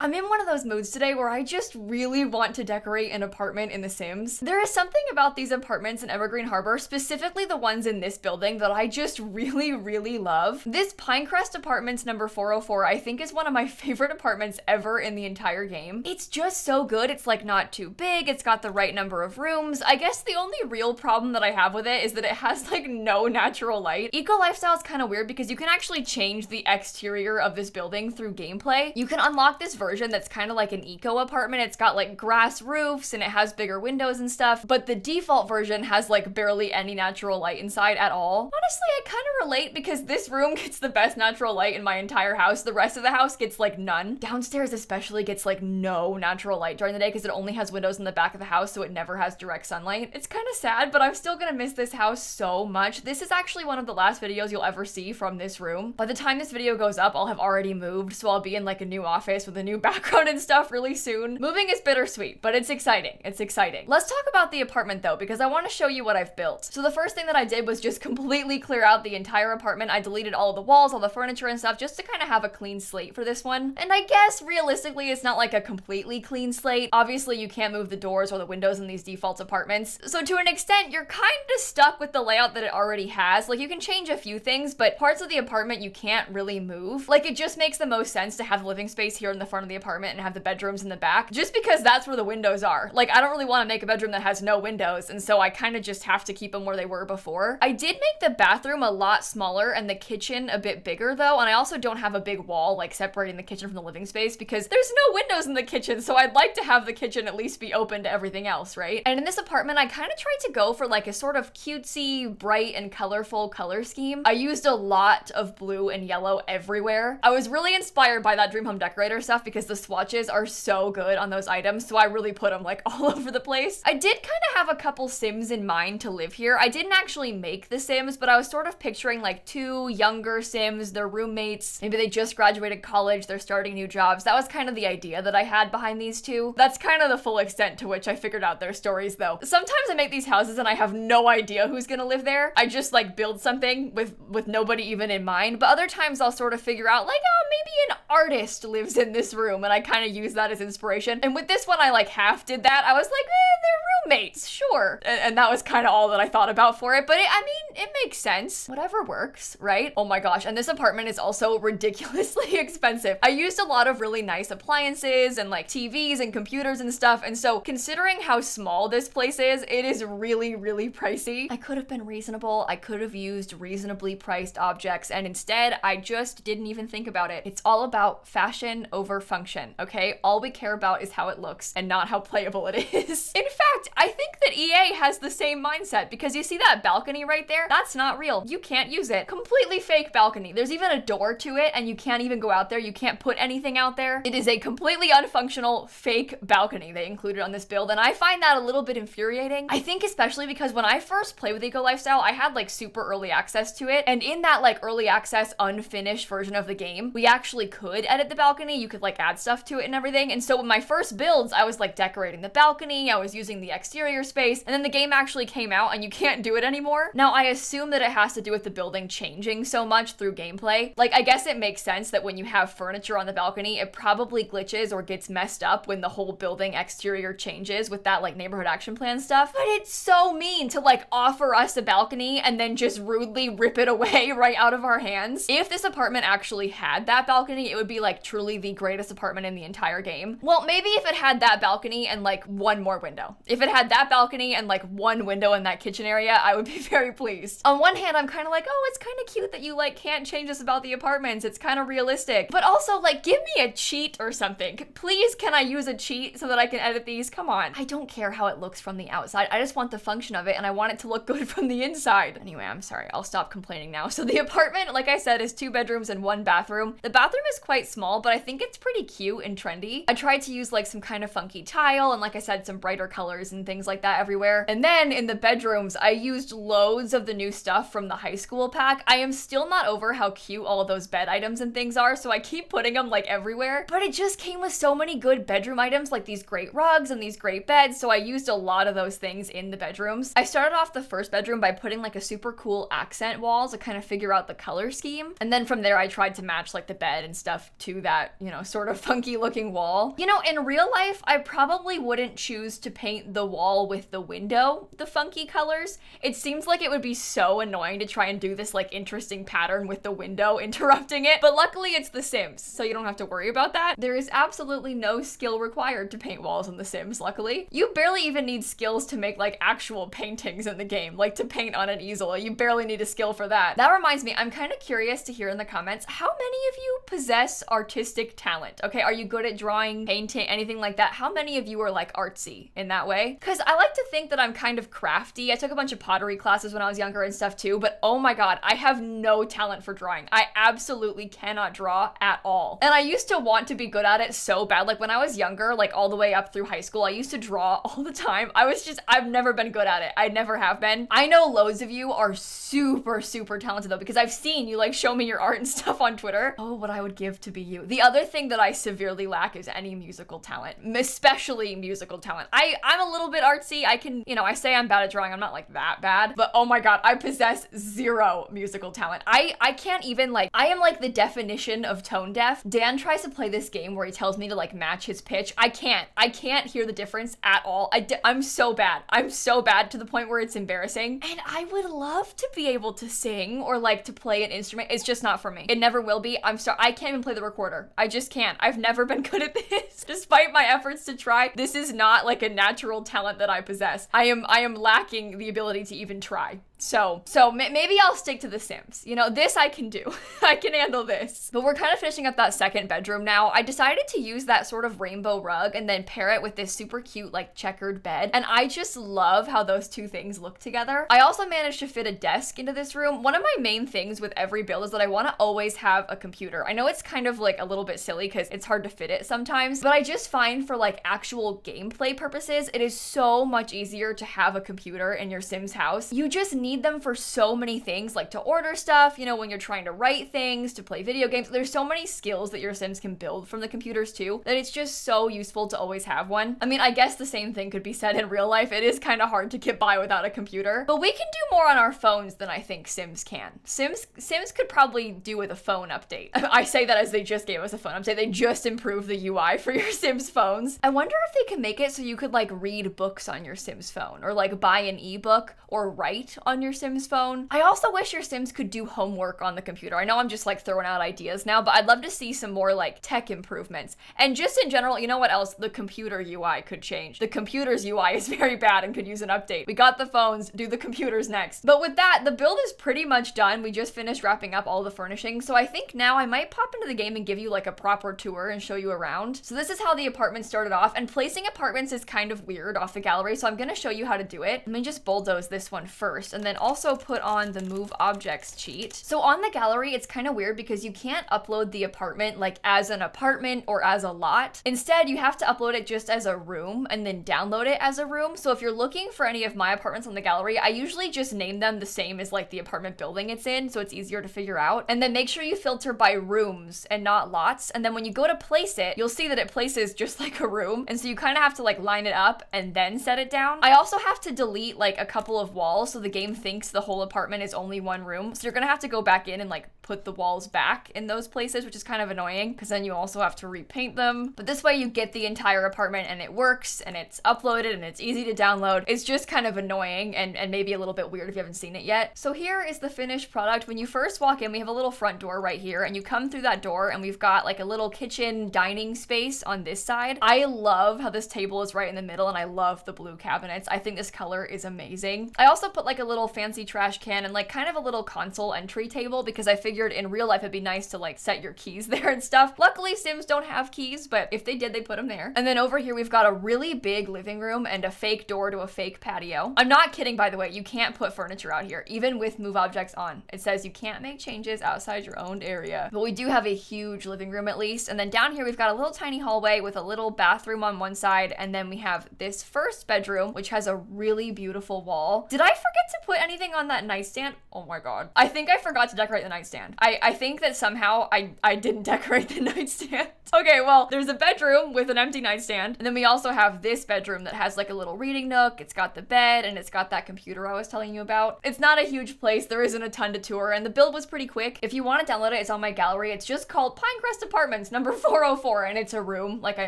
I'm in one of those moods today where I just really want to decorate an apartment in The Sims. There is something about these apartments in Evergreen Harbor, specifically the ones in this building, that I just really, really love. This Pinecrest Apartments number 404, I think, is one of my favorite apartments ever in the entire game. It's just so good. It's like not too big. It's got the right number of rooms. I guess the only real problem that I have with it is that it has like no natural light. Eco Lifestyle is kind of weird because you can actually change the exterior of this building through gameplay. You can unlock this version that's kind of like an eco apartment. It's got like grass roofs and it has bigger windows and stuff, but the default version has like barely any natural light inside at all. Honestly, I kind of relate because this room gets the best natural light in my entire house. The rest of the house gets like none. Downstairs especially gets like no natural light during the day because it only has windows in the back of the house, so it never has direct sunlight. It's kind of sad, but I'm still gonna miss this house so much. This is actually one of the last videos you'll ever see from this room. By the time this video goes up, I'll have already moved, so I'll be in like a new office with a new background and stuff really soon. Moving is bittersweet, but it's exciting. It's exciting. Let's talk about the apartment though, because I want to show you what I've built. So the first thing that I did was just completely clear out the entire apartment. I deleted all of the walls, all the furniture and stuff, just to kind of have a clean slate for this one. And I guess realistically, it's not like a completely clean slate. Obviously, you can't move the doors or the windows in these default apartments. So to an extent, you're kind of stuck with the layout that it already has. Like you can change a few things, but parts of the apartment you can't really move. Like it just makes the most sense to have the living space here in the front of the apartment and have the bedrooms in the back, just because that's where the windows are. Like I don't really want to make a bedroom that has no windows, and so I kind of just have to keep them where they were before. I did make the bathroom a lot smaller and the kitchen a bit bigger though, and I also don't have a big wall like separating the kitchen from the living space because there's no windows in the kitchen, so I'd like to have the kitchen at least be open to everything else, right? And in this apartment, I kind of tried to go for like a sort of cutesy, bright and colorful color scheme. I used a lot of blue and yellow everywhere. I was really inspired by that Dream Home Decorator stuff because the swatches are so good on those items, so I really put them like all over the place. I did kind of have a couple Sims in mind to live here. I didn't actually make the Sims, but I was sort of picturing like two younger Sims, their roommates, maybe they just graduated college, they're starting new jobs. That was kind of the idea that I had behind these two. That's kind of the full extent to which I figured out their stories though. Sometimes I make these houses and I have no idea who's gonna live there. I just like build something with nobody even in mind, but other times I'll sort of figure out like, oh, maybe an artist lives in this room, and I kind of use that as inspiration. And with this one, I like half did that. I was like, they're roommates, sure. And that was kind of all that I thought about for it, but I mean, it makes sense. Whatever works, right? Oh my gosh, and this apartment is also ridiculously expensive. I used a lot of really nice appliances and like TVs and computers and stuff, and so considering how small this place is, it is really, really pricey. I could have been reasonable. I could have used reasonably priced objects, and instead, I just didn't even think about it. It's all about fashion over function, okay? All we care about is how it looks and not how playable it is. In fact, I think that EA has the same mindset because you see that balcony right there? That's not real. You can't use it. Completely fake balcony. There's even a door to it and you can't even go out there. You can't put anything out there. It is a completely unfunctional fake balcony they included on this build, and I find that a little bit infuriating. I think especially because when I first played with Eco Lifestyle, I had like super early access to it, and in that like early access unfinished version of the game, we actually could edit the balcony. You could like add stuff to it and everything, and so with my first builds, I was like decorating the balcony, I was using the exterior space, and then the game actually came out and you can't do it anymore. Now, I assume that it has to do with the building changing so much through gameplay. Like, I guess it makes sense that when you have furniture on the balcony, it probably glitches or gets messed up when the whole building exterior changes with that like neighborhood action plan stuff. But it's so mean to like offer us a balcony and then just rudely rip it away right out of our hands. If this apartment actually had that balcony, it would be like truly the greatest apartment in the entire game. Well, maybe if it had that balcony and like one more window. If it had that balcony and like one window in that kitchen area, I would be very pleased. On one hand, I'm kind of like, oh, it's kind of cute that you like can't change this about the apartments. It's kind of realistic. But also like, give me a cheat or something. Please, can I use a cheat so that I can edit these? Come on. I don't care how it looks from the outside. I just want the function of it and I want it to look good from the inside. Anyway, I'm sorry. I'll stop complaining now. So the apartment, like I said, is 2 bedrooms and 1 bathroom. The bathroom is quite small, but I think it's pretty cute and trendy. I tried to use like some kind of funky tile and like I said, some brighter colors and things like that everywhere. And then in the bedrooms, I used loads of the new stuff from the high school pack. I am still not over how cute all of those bed items and things are, so I keep putting them like everywhere. But it just came with so many good bedroom items, like these great rugs and these great beds, so I used a lot of those things in the bedrooms. I started off the first bedroom by putting like a super cool accent wall to kind of figure out the color scheme. And then from there, I tried to match like the bed and stuff to that, you know, sort sort of funky looking wall. You know, in real life, I probably wouldn't choose to paint the wall with the window the funky colors. It seems like it would be so annoying to try and do this like interesting pattern with the window interrupting it, but luckily it's The Sims, so you don't have to worry about that. There is absolutely no skill required to paint walls in The Sims, luckily. You barely even need skills to make like actual paintings in the game, like to paint on an easel. You barely need a skill for that. That reminds me, I'm kind of curious to hear in the comments, how many of you possess artistic talent? Okay, are you good at drawing, painting, anything like that? How many of you are like artsy in that way? Because I like to think that I'm kind of crafty. I took a bunch of pottery classes when I was younger and stuff too, but oh my god, I have no talent for drawing. I absolutely cannot draw at all. And I used to want to be good at it so bad. Like when I was younger, like all the way up through high school, I used to draw all the time. I've never been good at it. I never have been. I know loads of you are super, super talented though, because I've seen you like show me your art and stuff on Twitter. Oh, what I would give to be you. The other thing that I severely lack is any musical talent, especially musical talent. I'm a little bit artsy. I can, you know, I say I'm bad at drawing. I'm not like that bad, but oh my god, I possess zero musical talent. I can't even like, I am like the definition of tone deaf. Dan tries to play this game where he tells me to like match his pitch. I can't hear the difference at all. I'm so bad. I'm so bad to the point where it's embarrassing. And I would love to be able to sing or like to play an instrument. It's just not for me. It never will be. I'm sorry. I can't even play the recorder. I just can't. I've never been good at this. Despite my efforts to try, this is not like a natural talent that I possess. I am lacking the ability to even try. So maybe I'll stick to The Sims. You know, this I can do. I can handle this. But we're kind of finishing up that second bedroom now. I decided to use that sort of rainbow rug and then pair it with this super cute like checkered bed. And I just love how those two things look together. I also managed to fit a desk into this room. One of my main things with every build is that I want to always have a computer. I know it's kind of like a little bit silly because it's hard to fit it sometimes, but I just find for like actual gameplay purposes, it is so much easier to have a computer in your Sims house. You just need them for so many things, like to order stuff, you know, when you're trying to write things, to play video games. There's so many skills that your Sims can build from the computers too, that it's just so useful to always have one. I mean, I guess the same thing could be said in real life. It is kind of hard to get by without a computer, but we can do more on our phones than I think Sims can. Sims could probably do with a phone update. I say that as they just gave us a phone update. They just improved the UI for your Sims phones. I wonder if they can make it so you could like read books on your Sims phone or like buy an ebook or write on your Sims phone. I also wish your Sims could do homework on the computer. I know I'm just like throwing out ideas now, but I'd love to see some more like tech improvements. And just in general, you know what else? The computer UI could change. The computer's UI is very bad and could use an update. We got the phones, do the computers next. But with that, the build is pretty much done. We just finished wrapping up all the furnishings. So I think now I might pop into the game and give you like a proper tour and show you around. So this is how the apartment started off, and placing apartments is kind of weird off the gallery. So I'm gonna show you how to do it. Let me just bulldoze this one first and then also put on the move objects cheat. So on the gallery, it's kind of weird because you can't upload the apartment like as an apartment or as a lot. Instead, you have to upload it just as a room and then download it as a room. So if you're looking for any of my apartments on the gallery, I usually just name them the same as like the apartment building it's in, so it's easier to figure out. And then make sure you filter by rooms and not lots. And then when you go to place it, you'll see that it places just like a room. And so you kind of have to like line it up and then set it down. I also have to delete like a couple of walls so the game thinks the whole apartment is only one room. So you're gonna have to go back in and like put the walls back in those places, which is kind of annoying because then you also have to repaint them. But this way you get the entire apartment and it works and it's uploaded and it's easy to download. It's just kind of annoying and maybe a little bit weird if you haven't seen it yet. So here is the finished product. When you first walk in, we have a little front door right here, and you come through that door and we've got like a little kitchen dining space on this side. I love how this table is right in the middle, and I love the blue cabinets. I think this color is amazing. I also put like a little fancy trash can and like kind of a little console entry table because I figured in real life it'd be nice to like set your keys there and stuff. Luckily Sims don't have keys, but if they did, they put them there. And then over here we've got a really big living room and a fake door to a fake patio. I'm not kidding, by the way. You can't put furniture out here, even with move objects on. It says you can't make changes outside your owned area. But we do have a huge living room at least. And then down here we've got a little tiny hallway with a little bathroom on one side, and then we have this first bedroom which has a really beautiful wall. Did I forget to put anything on that nightstand? Oh my god. I think I forgot to decorate the nightstand. I think that somehow I didn't decorate the nightstand. Okay, well, there's a bedroom with an empty nightstand. And then we also have this bedroom that has like a little reading nook. It's got the bed and it's got that computer I was telling you about. It's not a huge place. There isn't a ton to tour and the build was pretty quick. If you want to download it, it's on my gallery. It's just called Pinecrest Apartments number 404 and it's a room, like I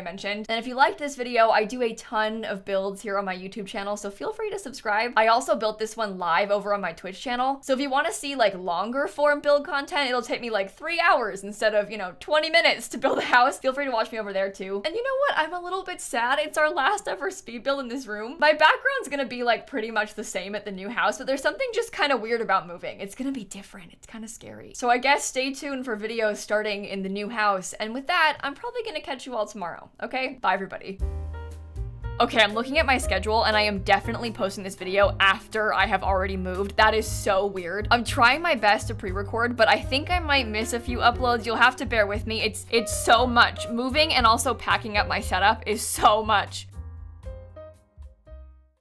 mentioned. And if you liked this video, I do a ton of builds here on my YouTube channel, so feel free to subscribe. I also built this one live over on my Twitch channel. So if you want to see like longer form build content, it'll take me like 3 hours instead of, 20 minutes to build a house. Feel free to watch me over there too. And you know what? I'm a little bit sad. It's our last ever speed build in this room. My background's gonna be like pretty much the same at the new house, but there's something just kind of weird about moving. It's gonna be different. It's kind of scary. So I guess stay tuned for videos starting in the new house. And with that, I'm probably gonna catch you all tomorrow. Okay? Bye everybody. Okay, I'm looking at my schedule and I am definitely posting this video after I have already moved. That is so weird. I'm trying my best to pre-record, but I think I might miss a few uploads. You'll have to bear with me. It's so much. Moving and also packing up my setup is so much.